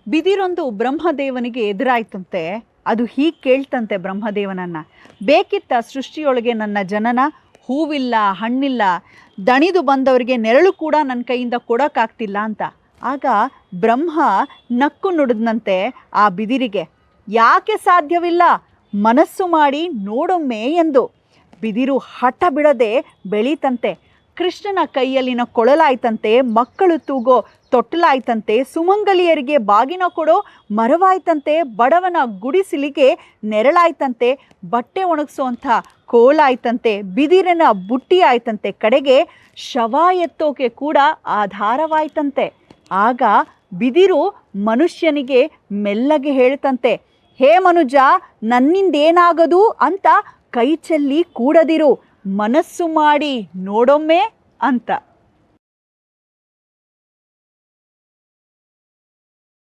ಬಿದಿರೊಂದು ಬ್ರಹ್ಮದೇವನಿಗೆ ಎದುರಾಯ್ತಂತೆ. ಅದು ಹೀಗೆ ಕೇಳ್ತಂತೆ ಬ್ರಹ್ಮದೇವನನ್ನು, ಬೇಕಿತ್ತ ಸೃಷ್ಟಿಯೊಳಗೆ ನನ್ನ ಜನನ? ಹೂವಿಲ್ಲ, ಹಣ್ಣಿಲ್ಲ, ದಣಿದು ಬಂದವರಿಗೆ ನೆರಳು ಕೂಡ ನನ್ನ ಕೈಯಿಂದ ಕೊಡೋಕ್ಕಾಗ್ತಿಲ್ಲ ಅಂತ. ಆಗ ಬ್ರಹ್ಮ ನಕ್ಕು ನುಡಿದ್ನಂತೆ ಆ ಬಿದಿರಿಗೆ, ಯಾಕೆ ಸಾಧ್ಯವಿಲ್ಲ, ಮನಸ್ಸು ಮಾಡಿ ನೋಡೊಮ್ಮೆ ಎಂದು. ಬಿದಿರು ಹಠ ಬಿಡದೆ ಬೆಳೀತಂತೆ. ಕೃಷ್ಣನ ಕೈಯಲ್ಲಿನ ಕೊಳಲಾಯ್ತಂತೆ, ಮಕ್ಕಳು ತೂಗೋ ತೊಟ್ಟಲಾಯ್ತಂತೆ, ಸುಮಂಗಲಿಯರಿಗೆ ಬಾಗಿನ ಕೊಡೋ ಮರವಾಯ್ತಂತೆ, ಬಡವನ ಗುಡಿಸಿಲಿಗೆ ನೆರಳಾಯ್ತಂತೆ, ಬಟ್ಟೆ ಒಣಗಿಸೋಂಥ ಕೋಲಾಯ್ತಂತೆ, ಬಿದಿರಿನ ಬುಟ್ಟಿ ಆಯ್ತಂತೆ, ಕಡೆಗೆ ಶವ ಎತ್ತೋಕೆ ಕೂಡ ಆಧಾರವಾಯ್ತಂತೆ. ಆಗ ಬಿದಿರು ಮನುಷ್ಯನಿಗೆ ಮೆಲ್ಲಗೆ ಹೇಳ್ತಂತೆ, ಹೇ ಮನುಜ, ನನ್ನಿಂದೇನಾಗದು ಅಂತ ಕೈ ಚೆಲ್ಲಿ ಕೂಡದಿರು, ಮನಸ್ಸು ಮಾಡಿ ನೋಡೊಮ್ಮೆ ಅಂತ.